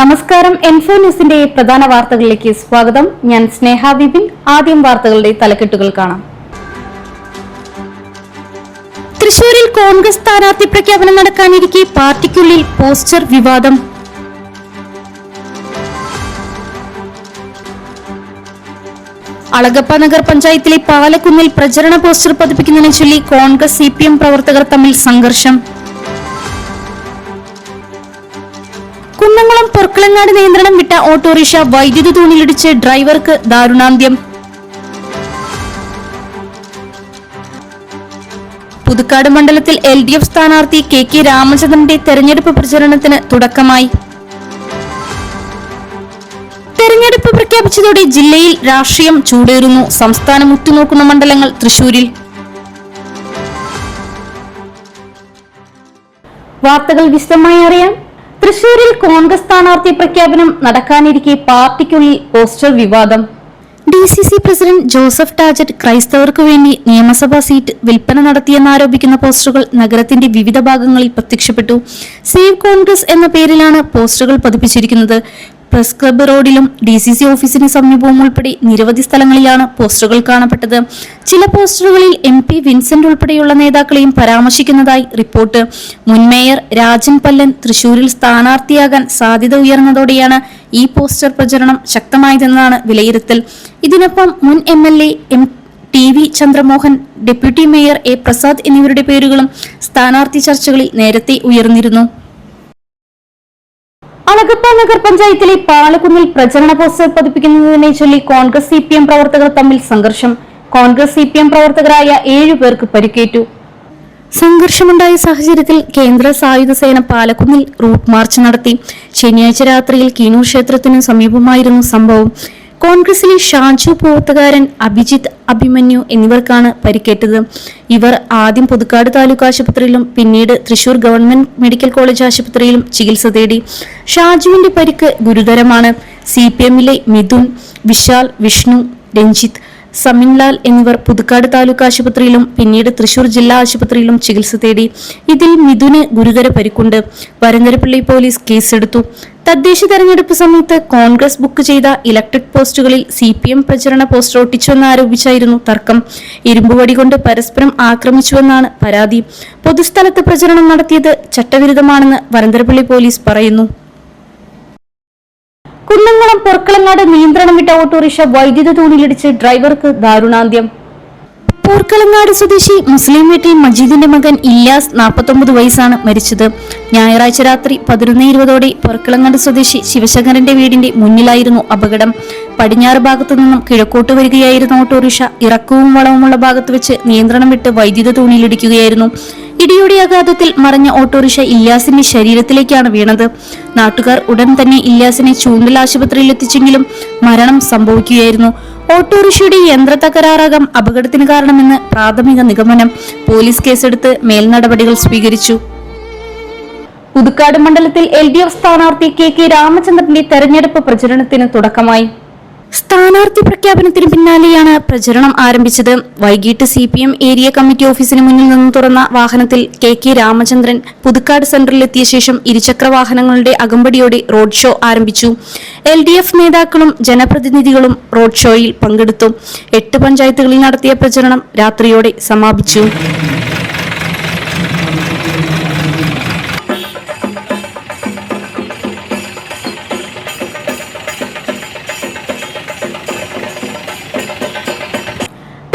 നമസ്കാരം. എൻഫോ ന്യൂസിന്റെ പ്രധാന വാർത്തകളിലേക്ക് സ്വാഗതം. ഞാൻ സ്നേഹ വിപിൻ. ആദ്യം വാർത്തകളുടെ തലക്കെട്ടുകൾ കാണാം. തൃശൂരിൽ കോൺഗ്രസ് സ്ഥാനാർത്ഥി പ്രഖ്യാപനം നടക്കാനിരിക്കെ പാർട്ടിക്കുള്ളിൽ പോസ്റ്റർ വിവാദം. അളഗപ്പ നഗർ പഞ്ചായത്തിലെ പാലക്കുന്നിൽ പ്രചരണ പോസ്റ്റർ പതിപ്പിക്കുന്നതിനെ ചൊല്ലി കോൺഗ്രസ് CPM പ്രവർത്തകർ തമ്മിൽ സംഘർഷം. കുന്നംകുളം പൊർക്കളങ്ങാട് നിയന്ത്രണം വിട്ട ഓട്ടോറിക്ഷ വൈദ്യുത തൂണിലിടിച്ച് ഡ്രൈവർക്ക് ദാരുണാന്ത്യം. പുതുക്കാട് മണ്ഡലത്തിൽ LDF സ്ഥാനാർത്ഥി KK രാമചന്ദ്രന്റെ തെരഞ്ഞെടുപ്പ് പ്രചരണത്തിന് തുടക്കമായി. തെരഞ്ഞെടുപ്പ് പ്രഖ്യാപിച്ചതോടെ ജില്ലയിൽ രാഷ്ട്രീയം ചൂടേറുന്നു. സംസ്ഥാനം ഉറ്റുനോക്കുന്ന മണ്ഡലങ്ങൾ തൃശൂരിൽ. വാർത്തകൾ വിശദമായി അറിയാം. തൃശൂരിൽ കോൺഗ്രസ് സ്ഥാനാർത്ഥി പ്രഖ്യാപനം നടക്കാനിരിക്കെ പാർട്ടിക്കുള്ളിൽ പോസ്റ്റർ വിവാദം. DCC പ്രസിഡന്റ് ജോസഫ് ടാജറ്റ് ക്രൈസ്തവർക്ക് വേണ്ടി നിയമസഭാ സീറ്റ് വിൽപ്പന നടത്തിയെന്നാരോപിക്കുന്ന പോസ്റ്ററുകൾ നഗരത്തിന്റെ വിവിധ ഭാഗങ്ങളിൽ പ്രത്യക്ഷപ്പെട്ടു. സേവ് കോൺഗ്രസ് എന്ന പേരിലാണ് പോസ്റ്ററുകൾ പതിപ്പിച്ചിരിക്കുന്നത്. പ്രസ് ക്ലബ്ബ് റോഡിലും DCC ഓഫീസിന് സമീപവും ഉൾപ്പെടെ നിരവധി സ്ഥലങ്ങളിലാണ് പോസ്റ്ററുകൾ കാണപ്പെട്ടത്. ചില പോസ്റ്ററുകളിൽ MP വിൻസെന്റ് ഉൾപ്പെടെയുള്ള നേതാക്കളെയും പരാമർശിക്കുന്നതായി റിപ്പോർട്ട്. മുൻ മേയർ രാജൻ പല്ലൻ തൃശൂരിൽ സ്ഥാനാർത്ഥിയാകാൻ സാധ്യത ഉയർന്നതോടെയാണ് ഈ പോസ്റ്റർ പ്രചരണം ശക്തമായതെന്നാണ് വിലയിരുത്തൽ. ഇതിനൊപ്പം മുൻ MLA TV Chandramohan, deputy mayor A Prasad എന്നിവരുടെ പേരുകളും സ്ഥാനാർത്ഥി ചർച്ചകളിൽ നേരത്തെ ഉയർന്നിരുന്നു. അളഗപ്പ നഗർ പഞ്ചായത്തിലെ പാലക്കുന്നിൽ പ്രചരണ പോസ്റ്റർ പതിപ്പിക്കുന്നതിനെ ചൊല്ലി കോൺഗ്രസ് CPM പ്രവർത്തകർ തമ്മിൽ സംഘർഷം. കോൺഗ്രസ് CPM പ്രവർത്തകരായ 7 പേർക്ക് പരിക്കേറ്റു. സംഘർഷമുണ്ടായ സാഹചര്യത്തിൽ കേന്ദ്ര സായുധ സേന പാലക്കുന്നിൽ റൂട്ട് മാർച്ച് നടത്തി. ശനിയാഴ്ച രാത്രിയിൽ കീനൂർ ക്ഷേത്രത്തിനു സമീപമായിരുന്നു സംഭവം. കോൺഗ്രസിലെ ഷാജു പോത്തുകാരൻ, അഭിജിത്ത്, അഭിമന്യു എന്നിവർക്കാണ് പരിക്കേറ്റത്. ഇവർ ആദ്യം പുതുക്കാട് താലൂക്ക് ആശുപത്രിയിലും പിന്നീട് തൃശൂർ ഗവൺമെന്റ് മെഡിക്കൽ കോളേജ് ആശുപത്രിയിലും ചികിത്സ തേടി. ഷാജുവിന്റെ പരിക്ക് ഗുരുതരമാണ്. CPMലെ മിഥുൻ, വിശാൽ, വിഷ്ണു, രഞ്ജിത്ത്, സമിൻലാൽ എന്നിവർ പുതുക്കാട് താലൂക്ക് ആശുപത്രിയിലും പിന്നീട് തൃശൂർ ജില്ലാ ആശുപത്രിയിലും ചികിത്സ തേടി. ഇതിൽ മിഥുന് ഗുരുതര പരിക്കുണ്ട്. വരന്തരപ്പള്ളി പോലീസ് കേസെടുത്തു. തദ്ദേശ തെരഞ്ഞെടുപ്പ് സമയത്ത് കോൺഗ്രസ് ബുക്ക് ചെയ്ത ഇലക്ട്രിക് പോസ്റ്റുകളിൽ CPM പ്രചരണ പോസ്റ്റർ ഒട്ടിച്ചുവെന്നാരോപിച്ചായിരുന്നു തർക്കം. ഇരുമ്പുവടി കൊണ്ട് പരസ്പരം ആക്രമിച്ചുവെന്നാണ് പരാതി. പൊതുസ്ഥലത്ത് പ്രചരണം നടത്തിയത് ചട്ടവിരുദ്ധമാണെന്ന് വരന്തരപ്പള്ളി പോലീസ് പറയുന്നു. കുന്നംകുളം പൊർക്കളങ്ങാട് നിയന്ത്രണം വിട്ട ഓട്ടോറിക്ഷ വൈദ്യുത തൂണിലിടിച്ച് ഡ്രൈവർക്ക് ദാരുണാന്ത്യം. പോർക്കളങ്ങാട് സ്വദേശി മുസ്ലിം വീട്ടിൽ മജീദിന്റെ മകൻ ഇല്യാസ് 49 വയസ്സാണ് മരിച്ചത്. ഞായറാഴ്ച രാത്രി 11:20 പോർക്കളങ്ങാട് സ്വദേശി ശിവശങ്കരന്റെ വീടിന്റെ മുന്നിലായിരുന്നു അപകടം. പടിഞ്ഞാറ് ഭാഗത്തു നിന്നും കിഴക്കോട്ട് വരികയായിരുന്ന ഓട്ടോറിക്ഷ ഇറക്കവും വളവുമുള്ള ഭാഗത്ത് വെച്ച് നിയന്ത്രണം വിട്ട് വൈദ്യുത തൂണിലിടിക്കുകയായിരുന്നു. ഇടിയുടെ ആഘാതത്തിൽ മറിഞ്ഞ ഓട്ടോറിക്ഷ ഇല്യാസിന്റെ ശരീരത്തിലേക്കാണ് വീണത്. നാട്ടുകാർ ഉടൻ തന്നെ ഇല്യാസിനെ ചൂണ്ടൽ ആശുപത്രിയിൽ എത്തിച്ചെങ്കിലും മരണം സംഭവിക്കുകയായിരുന്നു. ഓട്ടോറിക്ഷയുടെ യന്ത്ര തകരാറാകാം അപകടത്തിന് കാരണമെന്ന് പ്രാഥമിക നിഗമനം. പോലീസ് കേസെടുത്ത് മേൽനടപടികൾ സ്വീകരിച്ചു. പുതുക്കാട് മണ്ഡലത്തിൽ LDF സ്ഥാനാർത്ഥി KK രാമചന്ദ്രന്റെ തെരഞ്ഞെടുപ്പ് പ്രചരണത്തിന് തുടക്കമായി. സ്ഥാനാർത്ഥി പ്രഖ്യാപനത്തിന് പിന്നാലെയാണ് പ്രചരണം ആരംഭിച്ചത്. വൈകിട്ട് CPM ഏരിയ കമ്മിറ്റി ഓഫീസിന് മുന്നിൽ നിന്ന് തുറന്ന വാഹനത്തിൽ KK രാമചന്ദ്രൻ പുതുക്കാട് സെന്ററിലെത്തിയ ശേഷം ഇരുചക്ര വാഹനങ്ങളുടെ അകമ്പടിയോടെ റോഡ് ഷോ ആരംഭിച്ചു. LDF നേതാക്കളും ജനപ്രതിനിധികളും റോഡ് ഷോയിൽ പങ്കെടുത്തു. 8 പഞ്ചായത്തുകളിൽ നടത്തിയ പ്രചരണം രാത്രിയോടെ സമാപിച്ചു.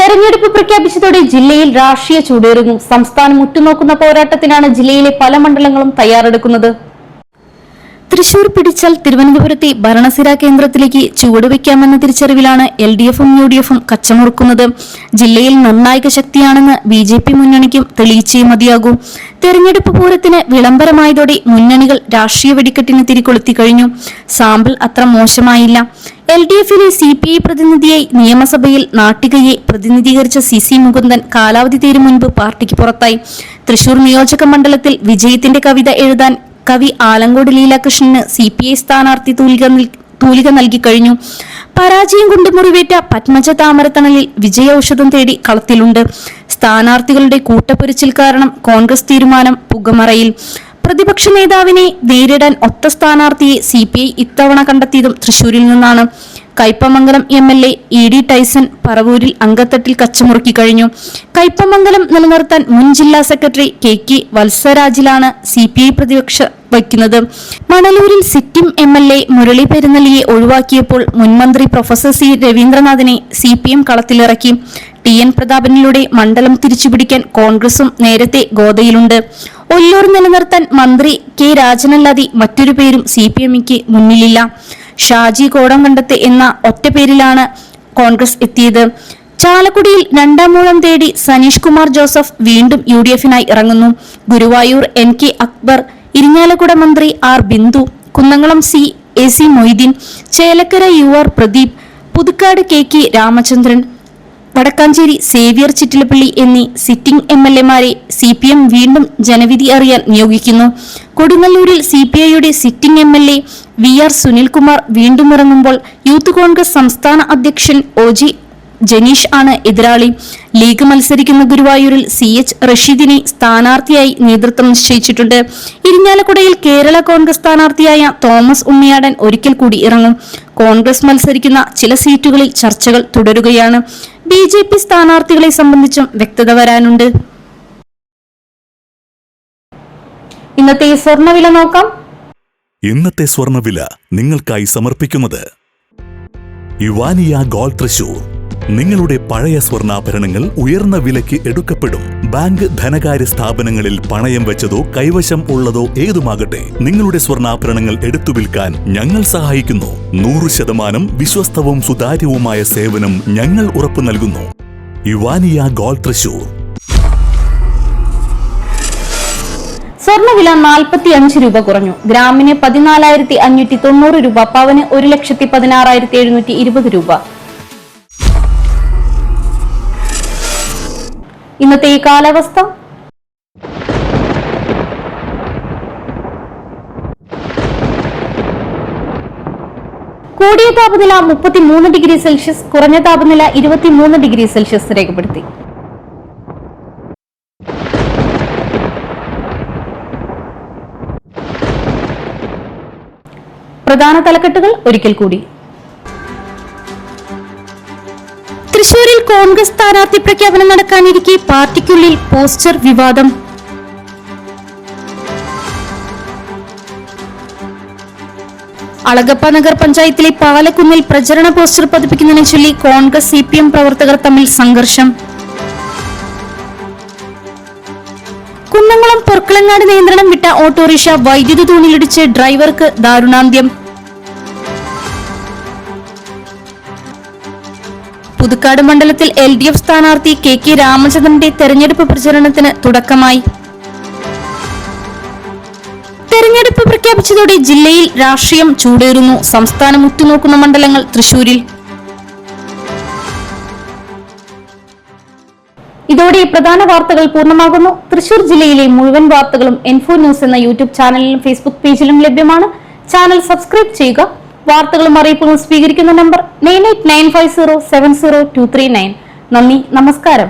തെരഞ്ഞെടുപ്പ് പ്രഖ്യാപിച്ചതോടെ ജില്ലയിൽ രാഷ്ട്രീയ ചൂടേറുന്നു. സംസ്ഥാനം ഉറ്റുനോക്കുന്ന പോരാട്ടത്തിനാണ് ജില്ലയിലെ പല മണ്ഡലങ്ങളും തയ്യാറെടുക്കുന്നത്. തൃശൂർ പിടിച്ചാൽ തിരുവനന്തപുരത്തെ ഭരണസിരാ കേന്ദ്രത്തിലേക്ക് ചുവടുവെക്കാമെന്ന തിരിച്ചറിവിലാണ് LDFും UDFും കച്ചമുറുക്കുന്നത്. ജില്ലയിൽ നിർണായക ശക്തിയാണെന്ന് BJP മുന്നണിക്കും തെളിയിച്ചേ മതിയാകൂ. തെരഞ്ഞെടുപ്പ് പൂരത്തിന് വിളംബരമായതോടെ മുന്നണികൾ രാഷ്ട്രീയ വെടിക്കെട്ടിന് തിരികൊളുത്തി കഴിഞ്ഞു. സാമ്പിൾ അത്ര മോശമായില്ല. LDFിലെ CPI പ്രതിനിധിയായി നിയമസഭയിൽ നാട്ടികയെ പ്രതിനിധീകരിച്ച CC മുകുന്ദൻ കാലാവധി തീരും മുൻപ് പാർട്ടിക്ക് പുറത്തായി. തൃശൂർ നിയോജക മണ്ഡലത്തിൽ വിജയത്തിന്റെ കവിത എഴുതാൻ കവി ആലങ്കോട് ലീലാകൃഷ്ണന് CPI സ്ഥാനാർത്ഥി തൂലിക നൽകി കഴിഞ്ഞു. പരാജയം കൊണ്ട് മുറിവേറ്റ പത്മജ താമരത്തണലിൽ വിജയൌഷധം തേടി കളത്തിലുണ്ട്. സ്ഥാനാർത്ഥികളുടെ കൂട്ടപ്പൊരിച്ചിൽ കാരണം കോൺഗ്രസ് തീരുമാനം പുകമറയിൽ. പ്രതിപക്ഷ നേതാവിനെ നേരിടാൻ ഒത്ത സ്ഥാനാർത്ഥിയെ CPI ഇത്തവണ കണ്ടെത്തിയതും തൃശൂരിൽ നിന്നാണ്. കയ്പമംഗലം MLA ED ടൈസൺ പറവൂരിൽ അങ്കത്തട്ടിൽ കച്ചമുറുക്കി കഴിഞ്ഞു. കയ്പമംഗലം നിലനിർത്താൻ മുൻ ജില്ലാ സെക്രട്ടറി KK വത്സരാജിലാണ് CPI പ്രതിപക്ഷ വയ്ക്കുന്നത്. മണലൂരിൽ സിറ്റിംഗ് MLA മുരളി പെരുന്നലിയെ ഒഴിവാക്കിയപ്പോൾ മുൻമന്ത്രി പ്രൊഫസർ C രവീന്ദ്രനാഥിനെ CPM കളത്തിലിറക്കി. TN പ്രതാപനിലൂടെ മണ്ഡലം തിരിച്ചുപിടിക്കാൻ കോൺഗ്രസും നേരത്തെ ഗോതയിലുണ്ട്. ഒല്ലൂർ നിലനിർത്താൻ മന്ത്രി K രാജനല്ലാതെ മറ്റൊരു പേരും CPMക്ക് മുന്നിലില്ല. ഷാജി കോടംകണ്ടത്ത് എന്ന ഒറ്റ പേരിലാണ് കോൺഗ്രസ് എത്തിയത്. ചാലക്കുടിയിൽ രണ്ടാം മൂഴം തേടി സനീഷ് കുമാർ ജോസഫ് വീണ്ടും UDFനായി ഇറങ്ങുന്നു. ഗുരുവായൂർ NK അക്ബർ, ഇരിങ്ങാലക്കുട മന്ത്രി R Bindu, Kunnamkulam AC Moideen, Chelakkara UR Pradeep, Puthukkad KK Ramachandran, Vadakkanchery Xavier Chittilappilly എന്നീ സിറ്റിംഗ് MLAമാരെ CPM വീണ്ടും ജനവിധി അറിയാൻ നിയോഗിക്കുന്നു. കൊടുങ്ങല്ലൂരിൽ CPIയുടെ സിറ്റിംഗ് MLA VR സുനിൽകുമാർ വീണ്ടും ഇറങ്ങുമ്പോൾ യൂത്ത് കോൺഗ്രസ് സംസ്ഥാന അധ്യക്ഷൻ OG ജനീഷ് ആണ് എതിരാളി. ലീഗ് മത്സരിക്കുന്ന ഗുരുവായൂരിൽ CH റഷീദിനെ സ്ഥാനാർത്ഥിയായി നേതൃത്വം നിശ്ചയിച്ചിട്ടുണ്ട്. ഇരിങ്ങാലക്കുടയിൽ കേരള കോൺഗ്രസ് സ്ഥാനാർത്ഥിയായ തോമസ് ഉണ്ണിയാടൻ ഒരിക്കൽ കൂടി ഇറങ്ങും. കോൺഗ്രസ് മത്സരിക്കുന്ന ചില സീറ്റുകളിൽ ചർച്ചകൾ തുടരുകയാണ്. BJP സ്ഥാനാർത്ഥികളെ സംബന്ധിച്ചും വ്യക്തത വരാനുണ്ട്. ഇന്നത്തെ സ്വർണ്ണവില നോക്കാം. ഇന്നത്തെ സ്വർണ്ണവില നിങ്ങൾക്കായി സമർപ്പിക്കുന്നത് ഇവാനിയ ഗോൾഡ് തൃശൂർ. നിങ്ങളുടെ പഴയ സ്വർണ്ണാഭരണങ്ങൾ ഉയർന്ന വിലയ്ക്ക് എടുക്കപ്പെടും. ബാങ്ക്, ധനകാര്യ സ്ഥാപനങ്ങളിൽ പണയം വെച്ചതോ കൈവശം ഉള്ളതോ ഏതുമാകട്ടെ, നിങ്ങളുടെ സ്വർണ്ണാഭരണങ്ങൾ എടുത്തു വിൽക്കാൻ ഞങ്ങൾ സഹായിക്കുന്നു. 100% വിശ്വസ്തവും സുതാര്യവുമായ സേവനം ഞങ്ങൾ ഉറപ്പു നൽകുന്നു. ഇവാനിയ ഗോൾഡ് തൃശൂർ. സ്വർണ്ണവില 45 രൂപ കുറഞ്ഞു. ഗ്രാമിന് 14,590 രൂപ, പവന് 1,16,720 രൂപ. ഇന്നത്തെ ഈ കാലാവസ്ഥ. കൂടിയ താപനില 33 ഡിഗ്രി സെൽഷ്യസ്, കുറഞ്ഞ താപനില 23 ഡിഗ്രി സെൽഷ്യസ് രേഖപ്പെടുത്തി. പ്രധാന തലക്കെട്ടുകൾ ഒരിക്കൽ കൂടി. തൃശൂരിൽ കോൺഗ്രസ് സ്ഥാനാർത്ഥി പ്രഖ്യാപനം നടക്കാനിരിക്കെ പാർട്ടിക്കുള്ളിൽ പോസ്റ്റർ വിവാദം. അളഗപ്പ നഗർ പഞ്ചായത്തിലെ പാലക്കുന്നിൽ പ്രചരണ പോസ്റ്റർ പതിപ്പിക്കുന്നതിനെ ചൊല്ലി കോൺഗ്രസ് CPM പ്രവർത്തകർ തമ്മിൽ സംഘർഷം. കുന്നംകുളം പൊർക്കളങ്ങാട് നിയന്ത്രണം വിട്ട ഓട്ടോറിക്ഷ വൈദ്യുത തൂണിലിടിച്ച് ഡ്രൈവർക്ക് ദാരുണാന്ത്യം. പുതുക്കാട് മണ്ഡലത്തിൽ LDF സ്ഥാനാർത്ഥി KK രാമചന്ദ്രന്റെ തെരഞ്ഞെടുപ്പ് പ്രചരണത്തിന് തുടക്കമായി. തെരഞ്ഞെടുപ്പ് പ്രഖ്യാപിച്ചതോടെ ജില്ലയിൽ രാഷ്ട്രീയം ചൂടേറുന്നു. സംസ്ഥാനം ഉറ്റുനോക്കുന്ന മണ്ഡലങ്ങൾ തൃശൂരിൽ. ഇതോടെ പ്രധാന വാർത്തകൾ പൂർണ്ണമാകുന്നു. തൃശൂർ ജില്ലയിലെ മുഴുവൻ വാർത്തകളും N4 ന്യൂസ് എന്ന യൂട്യൂബ് ചാനലിലും ഫേസ്ബുക്ക് പേജിലും ലഭ്യമാണ്. ചാനൽ സബ്സ്ക്രൈബ് ചെയ്യുക. വാർത്തകളും അറിയിപ്പുകളും സ്വീകരിക്കുന്ന നമ്പർ 9895070239. നന്ദി, നമസ്കാരം.